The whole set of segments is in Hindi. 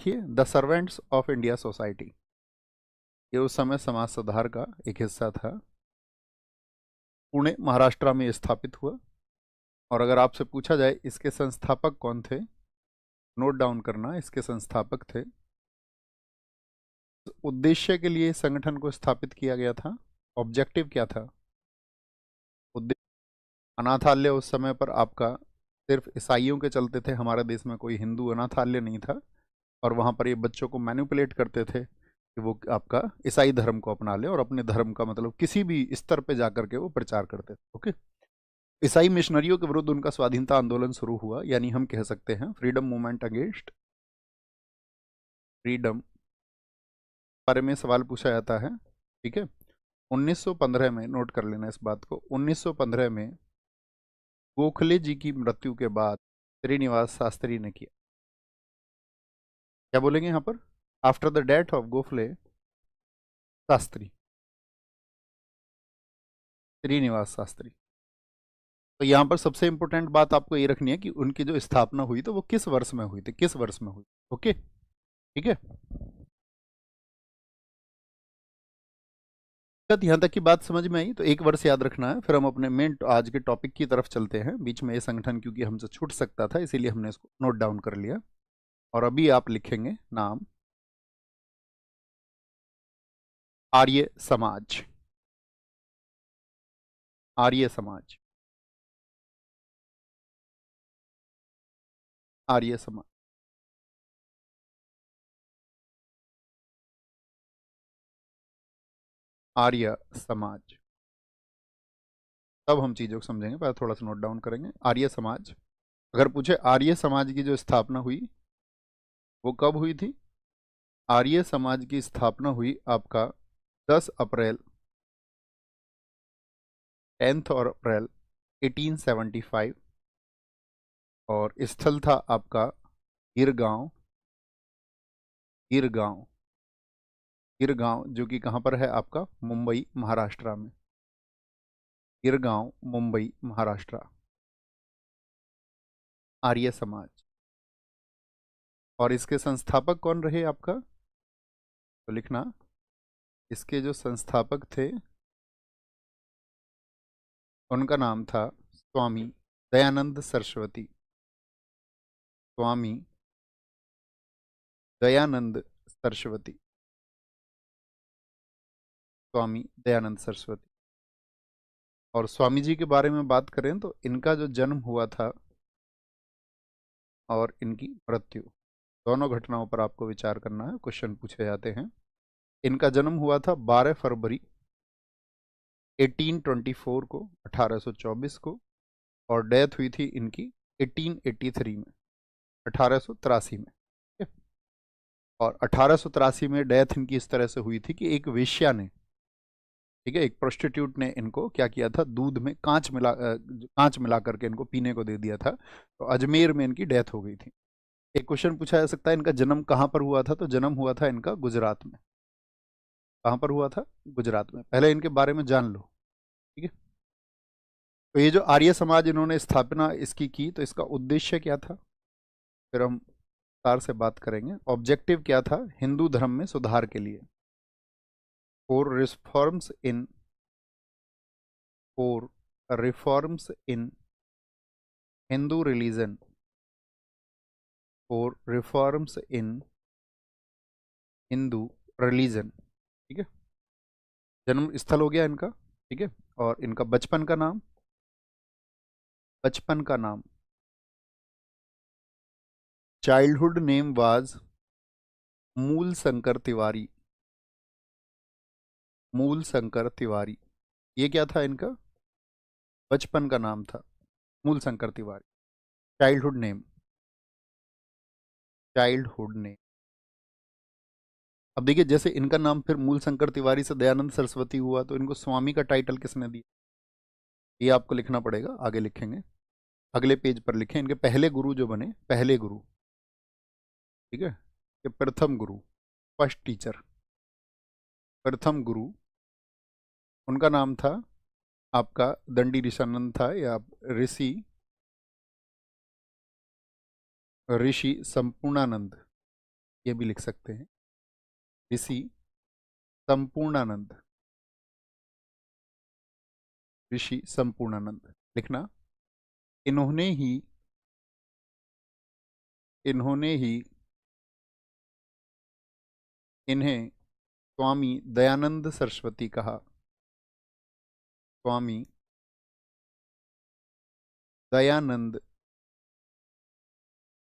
देखिए, the servants of India society, ये उस समय समाज सुधार का एक हिस्सा था। पुणे महाराष्ट्र में स्थापित हुआ। और अगर आपसे पूछा जाए इसके संस्थापक कौन थे, नोट डाउन करना, इसके संस्थापक थे। उद्देश्य के लिए संगठन को स्थापित किया गया था। ऑब्जेक्टिव क्या था? उद्देश्य, अनाथालय उस समय पर आपका सिर्फ ईसाइयों के चलते थे, हमारे देश में कोई हिंदू अनाथालय नहीं था। और वहाँ पर ये बच्चों को मैनिपुलेट करते थे कि वो आपका ईसाई धर्म को अपना ले और अपने धर्म का मतलब किसी भी स्तर पे जाकर के वो प्रचार करते थे। ओके। ईसाई मिशनरियों के विरुद्ध उनका स्वाधीनता आंदोलन शुरू हुआ, यानी हम कह सकते हैं फ्रीडम मूवमेंट अगेंस्ट फ्रीडम। बारे में सवाल पूछा जाता है, ठीक है। 1915 में, नोट कर लेना इस बात को, 1915 में गोखले जी की मृत्यु के बाद श्रीनिवास शास्त्री ने किया। क्या बोलेंगे यहाँ पर? After the death of Gokhale Shastri, Srinivas Shastri. तो यहाँ पर सबसे इंपॉर्टेंट बात आपको ये रखनी है कि उनकी जो स्थापना हुई तो वो किस वर्ष में हुई थी, किस वर्ष में हुई। ओके, ठीक है। यहाँ तक की बात समझ में आई तो एक वर्ष याद रखना है, फिर हम अपने मेन आज के टॉपिक की तरफ चलते हैं। बीच में ये संगठन क्योंकि हमसे छूट सकता था, इसीलिए हमने इसको नोट डाउन कर लिया। और अभी आप लिखेंगे नाम आर्य समाज। आर्य समाज, आर्य समाज। आर्य समाज, तब हम चीजों को समझेंगे, पहले थोड़ा सा नोट डाउन करेंगे। आर्य समाज, अगर पूछे आर्य समाज की जो स्थापना हुई वो कब हुई थी? आर्य समाज की स्थापना हुई आपका 10 अप्रैल, 10 और अप्रैल 1875। और स्थल था आपका गिरगांव। गिरगांव, गिरगांव जो कि कहाँ पर है आपका? मुंबई महाराष्ट्र में। गिरगांव, मुंबई महाराष्ट्र। आर्य समाज। और इसके संस्थापक कौन रहे आपका? तो लिखना, इसके जो संस्थापक थे उनका नाम था स्वामी दयानंद सरस्वती। स्वामी दयानंद सरस्वती, स्वामी दयानंद सरस्वती। और स्वामी जी के बारे में बात करें तो इनका जो जन्म हुआ था और इनकी मृत्यु, दोनों घटनाओं पर आपको विचार करना है, क्वेश्चन पूछे जाते हैं। इनका जन्म हुआ था 12 फरवरी 1824 को, 1824 को। और डेथ हुई थी इनकी 1883 में, 1883 में। ठीक है? और 1883 में डेथ इनकी इस तरह से हुई थी कि एक वेश्या ने, ठीक है, एक प्रोस्टिट्यूट ने इनको क्या किया था, दूध में कांच मिला करके इनको पीने को दे दिया था। तो अजमेर में इनकी डेथ हो गई थी। एक क्वेश्चन पूछा जा सकता है इनका जन्म कहाँ पर हुआ था, तो जन्म हुआ था इनका गुजरात में। कहाँ पर हुआ था? गुजरात में। पहले इनके बारे में जान लो, ठीक है। तो ये जो आर्य समाज इन्होंने स्थापना इसकी की, तो इसका उद्देश्य क्या था, फिर हम विस्तार से बात करेंगे। ऑब्जेक्टिव क्या था? हिंदू धर्म में सुधार के लिए, for reforms in, for reforms in Hindu religion, for reforms in Hindu religion. ठीक है, जन्म स्थल हो गया इनका, ठीक है। और इनका बचपन का नाम, बचपन का नाम, चाइल्डहुड नेम वाज मूल शंकर तिवारी। मूल शंकर तिवारी, ये क्या था इनका? बचपन का नाम था मूल Shankar Tiwari. Childhood name, childhood name. अब देखिए, जैसे इनका नाम फिर मूल शंकर तिवारी से दयानंद सरस्वती हुआ, तो इनको स्वामी का टाइटल किसने दिया? ये आपको लिखना पड़ेगा, आगे लिखेंगे, अगले पेज पर लिखें। इनके पहले गुरु जो बने, पहले गुरु, ठीक है, ये प्रथम गुरु, फर्स्ट टीचर, प्रथम गुरु, उनका नाम था आपका दंडी ऋषानंद था, या ऋषि, ऋषि संपूर्णानंद। ये भी लिख सकते हैं, ऋषि संपूर्णानंद, ऋषि संपूर्णानंद लिखना। इन्होंने ही इन्होंने ही इन्हें स्वामी दयानंद सरस्वती कहा, स्वामी दयानंद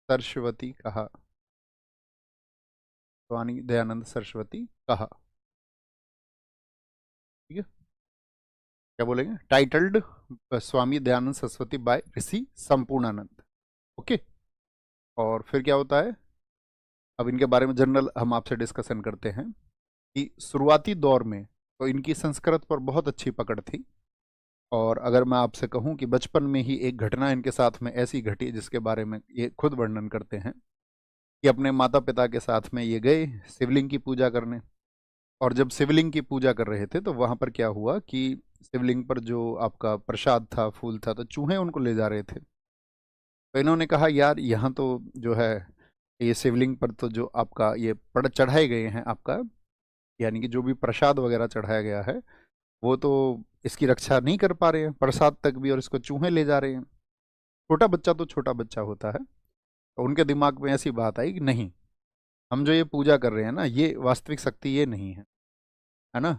सरस्वती कहा, स्वामी दयानंद सरस्वती कहा। ठीक है, क्या बोलेंगे, टाइटल्ड स्वामी दयानंद सरस्वती बाय ऋषि संपूर्णानंद। ओके, और फिर क्या होता है, अब इनके बारे में जनरल हम आपसे डिस्कशन करते हैं कि शुरुआती दौर में तो इनकी संस्कृत पर बहुत अच्छी पकड़ थी। और अगर मैं आपसे कहूं कि बचपन में ही एक घटना इनके साथ में ऐसी घटी जिसके बारे में ये खुद वर्णन करते हैं कि अपने माता पिता के साथ में ये गए शिवलिंग की पूजा करने, और जब शिवलिंग की पूजा कर रहे थे तो वहां पर क्या हुआ कि शिवलिंग पर जो आपका प्रसाद था, फूल था, तो चूहे उनको ले जा रहे थे। तो इन्होंने कहा यार यहाँ तो जो है ये शिवलिंग पर तो जो आपका ये पड़ चढ़ाए गए हैं आपका, यानी कि जो भी प्रसाद वगैरह चढ़ाया गया है वो तो इसकी रक्षा नहीं कर पा रहे हैं प्रसाद तक भी, और इसको चूहे ले जा रहे हैं। छोटा बच्चा तो छोटा बच्चा होता है, तो उनके दिमाग में ऐसी बात आई कि नहीं, हम जो ये पूजा कर रहे हैं ना, ये वास्तविक शक्ति ये नहीं है ना।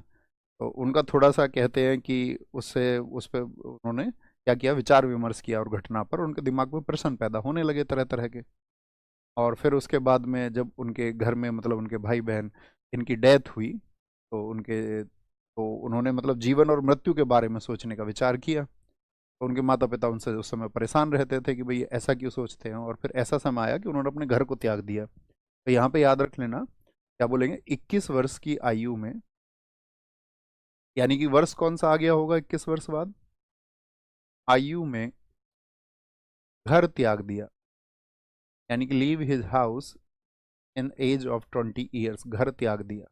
तो उनका थोड़ा सा कहते हैं कि उससे उस पर उन्होंने क्या किया, विचार विमर्श किया और घटना पर उनके दिमाग में प्रश्न पैदा होने लगे तरह तरह के। और फिर उसके बाद में जब उनके घर में मतलब उनके भाई बहन इनकी डेथ हुई तो उन्होंने मतलब जीवन और मृत्यु के बारे में सोचने का विचार किया। तो उनके माता पिता उनसे उस समय परेशान रहते थे कि भाई ऐसा क्यों सोचते हैं, और फिर ऐसा समय आया कि उन्होंने अपने घर को त्याग दिया। तो यहाँ पे याद रख लेना, क्या बोलेंगे, 21 वर्ष की आयु में, यानी कि वर्ष कौन सा आ गया होगा 21 वर्ष बाद, आयु में घर त्याग दिया, यानी कि leave his house in age of 20 years, घर त्याग दिया।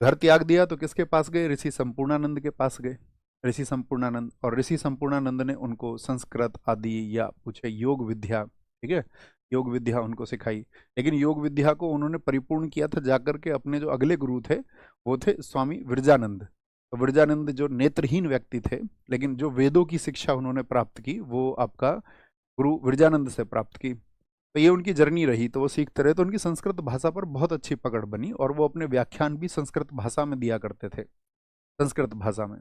घर त्याग दिया तो किसके पास गए, ऋषि संपूर्णानंद के पास गए, ऋषि संपूर्णानंद। और ऋषि संपूर्णानंद ने उनको संस्कृत आदि या पूछे योग विद्या, ठीक है, योग विद्या उनको सिखाई। लेकिन योग विद्या को उन्होंने परिपूर्ण किया था जाकर के अपने जो अगले गुरु थे वो थे स्वामी विरजानंद। तो विरजानंद जो नेत्रहीन व्यक्ति थे, लेकिन जो वेदों की शिक्षा उन्होंने प्राप्त की वो आपका गुरु विरजानंद से प्राप्त की। तो ये उनकी जर्नी रही, तो वो सीखते रहे, तो उनकी संस्कृत भाषा पर बहुत अच्छी पकड़ बनी और वो अपने व्याख्यान भी संस्कृत भाषा में दिया करते थे, संस्कृत भाषा में।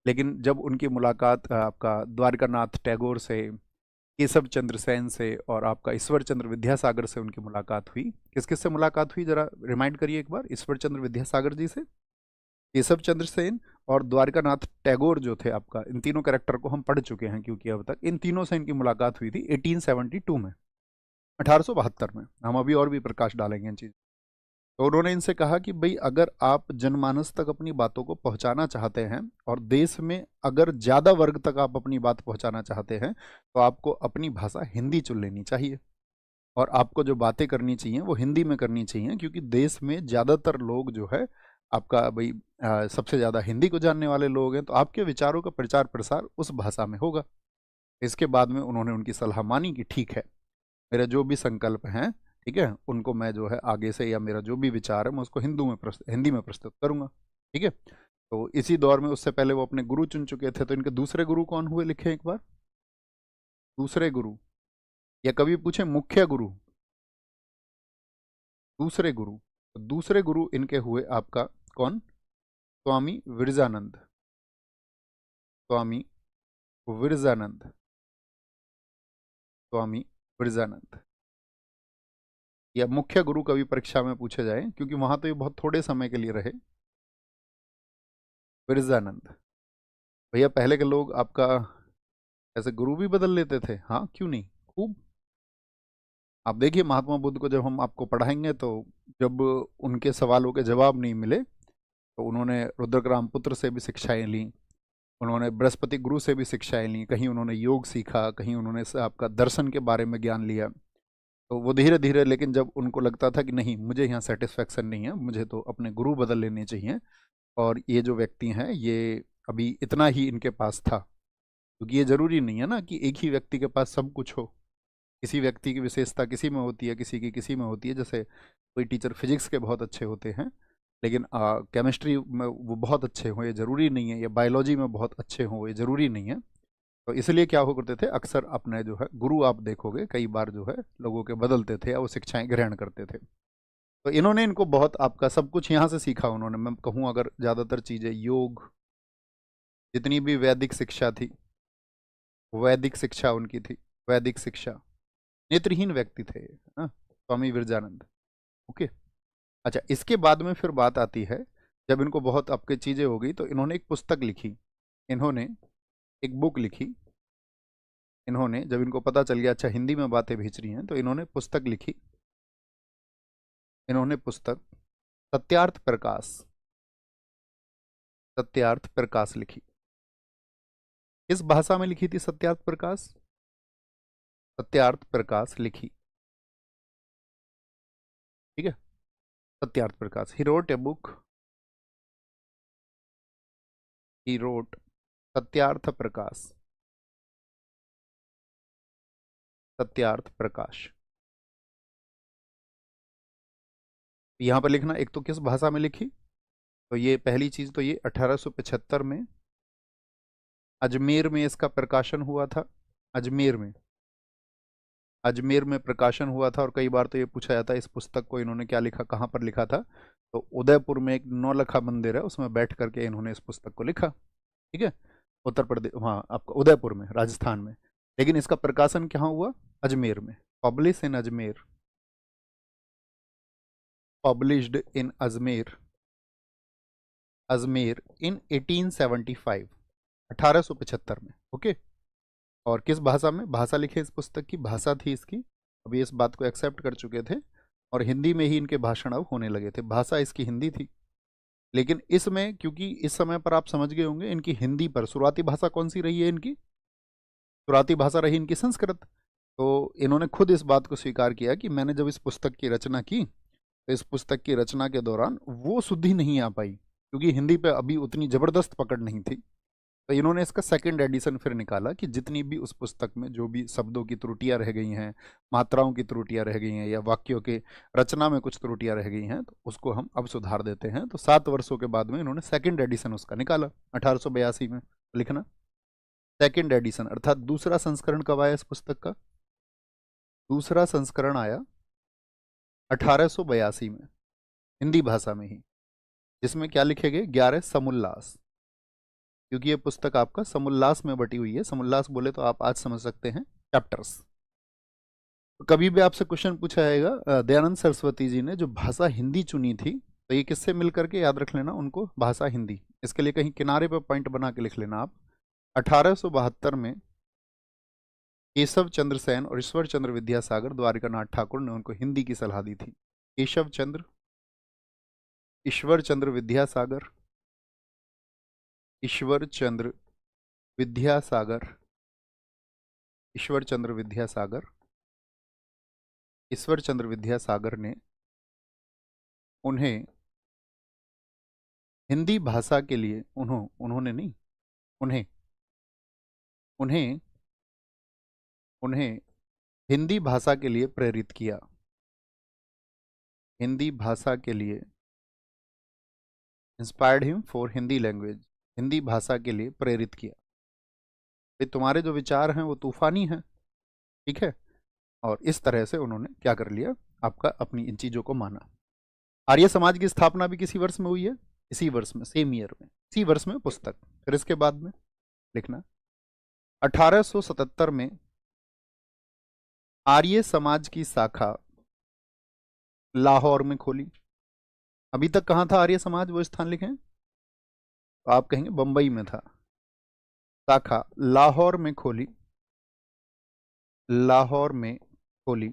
लेकिन जब उनकी मुलाकात आपका द्वारकानाथ टैगोर से, केशव चंद्र सेन से और आपका ईश्वर चंद्र विद्यासागर से उनकी मुलाकात हुई, किस किस से मुलाकात हुई जरा रिमाइंड करिए एक बार, ईश्वर चंद्र विद्यासागर जी से, केशव चंद्र सेन और द्वारकानाथ टैगोर जो थे आपका, इन तीनों कैरेक्टर को हम पढ़ चुके हैं क्योंकि अब तक इन तीनों से इनकी मुलाकात हुई थी 1872 में, 1872 में। हम अभी और भी प्रकाश डालेंगे इन चीज़। तो उन्होंने इनसे कहा कि भाई अगर आप जनमानस तक अपनी बातों को पहुंचाना चाहते हैं और देश में अगर ज़्यादा वर्ग तक आप अपनी बात पहुंचाना चाहते हैं तो आपको अपनी भाषा हिंदी चुन लेनी चाहिए, और आपको जो बातें करनी चाहिए वो हिंदी में करनी चाहिए, क्योंकि देश में ज़्यादातर लोग जो है आपका भाई सबसे ज़्यादा हिंदी को जानने वाले लोग हैं, तो आपके विचारों का प्रचार प्रसार उस भाषा में होगा। इसके बाद में उन्होंने उनकी सलाह मानी कि ठीक है, मेरे जो भी संकल्प हैं, ठीक है, उनको मैं जो है आगे से, या मेरा जो भी विचार है मैं उसको हिंदी में प्रस्तुत करूंगा। ठीक है, तो इसी दौर में उससे पहले वो अपने गुरु चुन चुके थे। तो इनके दूसरे गुरु कौन हुए, लिखे एक बार, दूसरे गुरु, या कभी पूछे मुख्य गुरु, दूसरे गुरु। तो दूसरे गुरु इनके हुए आपका कौन, स्वामी विरजानंद, स्वामी विरजानंद, स्वामी विरजानंद, या मुख्य गुरु कभी परीक्षा में पूछे जाए, क्योंकि वहां तो ये बहुत थोड़े समय के लिए रहे। विरजानंद भैया, पहले के लोग आपका ऐसे गुरु भी बदल लेते थे, हाँ क्यों नहीं, खूब। आप देखिए महात्मा बुद्ध को जब हम आपको पढ़ाएंगे तो जब उनके सवालों के जवाब नहीं मिले तो उन्होंने रुद्रग्राम पुत्र से भी शिक्षाएं ली, उन्होंने बृहस्पति गुरु से भी शिक्षाएं ली, कहीं उन्होंने योग सीखा, कहीं उन्होंने आपका दर्शन के बारे में ज्ञान लिया। तो वो धीरे धीरे, लेकिन जब उनको लगता था कि नहीं मुझे यहाँ सेटिस्फैक्शन नहीं है, मुझे तो अपने गुरु बदल लेने चाहिए, और ये जो व्यक्ति हैं ये अभी इतना ही इनके पास था, क्योंकि ये जरूरी नहीं है ना कि एक ही व्यक्ति के पास सब कुछ हो। किसी व्यक्ति की विशेषता किसी में होती है, किसी की किसी में होती है। जैसे कोई टीचर फिजिक्स के बहुत अच्छे होते हैं, लेकिन केमिस्ट्री में वो बहुत अच्छे हों ये ज़रूरी नहीं है, या बायोलॉजी में बहुत अच्छे हों ये ज़रूरी नहीं है। तो इसलिए क्या हो करते थे, अक्सर अपने जो है गुरु आप देखोगे कई बार जो है लोगों के बदलते थे या वो शिक्षाएं ग्रहण करते थे। तो इन्होंने इनको बहुत आपका सब कुछ यहाँ से सीखा उन्होंने। मैं कहूँ अगर ज़्यादातर चीज़ें योग, जितनी भी वैदिक शिक्षा थी, वैदिक शिक्षा उनकी थी, वैदिक शिक्षा। नेत्रहीन व्यक्ति थे ये, है ना, स्वामी विरजानंद। ओके। अच्छा, इसके बाद में फिर बात आती है, जब इनको बहुत आपके चीज़ें हो गई तो इन्होंने एक पुस्तक लिखी, इन्होंने एक बुक लिखी। इन्होंने जब इनको पता चल गया अच्छा हिंदी में बातें भेज रही हैं, तो इन्होंने पुस्तक लिखी। इन्होंने पुस्तक सत्यार्थ प्रकाश, सत्यार्थ प्रकाश लिखी। किस भाषा में लिखी थी सत्यार्थ प्रकाश? सत्यार्थ प्रकाश लिखी, ठीक है, Satyarth Prakash. He wrote a book, he wrote Satyarth Prakash, Satyarth Prakash. यहां पर लिखना, एक तो किस भाषा में लिखी, तो ये पहली चीज तो ये 1875 में अजमेर में इसका प्रकाशन हुआ था। अजमेर में, अजमेर में प्रकाशन हुआ था। और कई बार तो ये पूछा जाता है इस पुस्तक को इन्होंने क्या लिखा, कहाँ पर लिखा था। तो उदयपुर में एक नौलखा मंदिर है, उसमें बैठ करके इन्होंने इस पुस्तक को लिखा, ठीक है, उत्तर प्रदेश, हाँ आपका उदयपुर में, राजस्थान में। लेकिन इसका प्रकाशन कहाँ हुआ? अजमेर में। Publish in Ajmer, published in Ajmer, Ajmer in 1875, 1875 में। ओके। और किस भाषा में भाषा लिखे इस पुस्तक की, भाषा थी इसकी, अभी इस बात को एक्सेप्ट कर चुके थे, और हिंदी में ही इनके भाषण अब होने लगे थे। भाषा इसकी हिंदी थी, लेकिन इसमें क्योंकि इस समय पर आप समझ गए होंगे इनकी हिंदी पर शुरुआती भाषा कौन सी रही है, इनकी शुरुआती भाषा रही इनकी संस्कृत। तो इन्होंने खुद इस बात को स्वीकार किया कि मैंने जब इस पुस्तक की रचना की, तो इस पुस्तक की रचना के दौरान वो शुद्धि नहीं आ पाई, क्योंकि हिंदी पे अभी उतनी जबरदस्त पकड़ नहीं थी। तो इन्होंने इसका सेकंड एडिशन फिर निकाला कि जितनी भी उस पुस्तक में जो भी शब्दों की त्रुटियां रह गई हैं, मात्राओं की त्रुटियां रह गई हैं, या वाक्यों के रचना में कुछ त्रुटियां रह गई हैं, तो उसको हम अब सुधार देते हैं। तो 7 वर्षों के बाद में इन्होंने सेकंड एडिशन उसका निकाला 1882 में। लिखना सेकंड एडिशन, अर्थात दूसरा संस्करण कब आया इस पुस्तक का? दूसरा संस्करण आया 1882 में, हिंदी भाषा में ही, जिसमें क्या लिखे गए 11 समुल्लास। क्योंकि ये पुस्तक आपका समुल्लास में बटी हुई है। समुल्लास बोले तो आप आज समझ सकते हैं चैप्टर्स। तो कभी भी आपसे क्वेश्चन पूछा जाएगा, दयानंद सरस्वती जी ने जो भाषा हिंदी चुनी थी, तो ये किससे मिल करके, याद रख लेना उनको, भाषा हिंदी। इसके लिए कहीं किनारे पर पॉइंट बना के लिख लेना आप। 1872 में केशव चंद्र सेन और ईश्वर चंद्र विद्यासागर द्वारिकानाथ ठाकुर ने उनको हिंदी की सलाह दी थी। केशव चंद्र, ईश्वर चंद्र विद्यासागर, ईश्वर चंद्र विद्यासागर, ईश्वर चंद्र विद्यासागर, ईश्वर चंद्र विद्यासागर ने उन्हें हिंदी भाषा के लिए, उन्होंने नहीं, उन्हें उन्हें उन्हें हिंदी भाषा के लिए प्रेरित किया। हिंदी भाषा के लिए, inspired him for Hindi language, Hindi भाषा के लिए प्रेरित किया। भाई तुम्हारे जो विचार हैं वो तूफानी हैं, ठीक है। और इस तरह से उन्होंने क्या कर लिया, आपका अपनी इन चीज़ों को माना। आर्य समाज की स्थापना भी किसी वर्ष में हुई है, इसी वर्ष में, सेम ईयर में, इसी वर्ष में पुस्तक। फिर इसके बाद में लिखना 1877 में आर्य समाज की शाखा लाहौर में खोली। अभी तक कहाँ था आर्य समाज, वो स्थान लिखें, तो आप कहेंगे बंबई में था। शाखा लाहौर में खोली, लाहौर में खोली।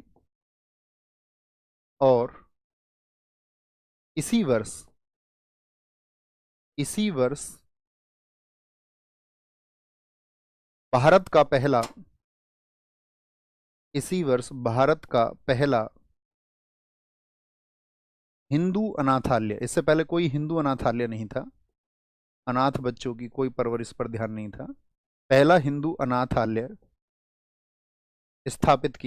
और इसी वर्ष, इसी वर्ष भारत का पहला, इसी वर्ष भारत का पहला हिंदू अनाथालय, इससे पहले कोई हिंदू अनाथालय नहीं था, अनाथ बच्चों की कोई परवरिश पर ध्यान नहीं था, पहला हिंदू अनाथालय स्थापित किया।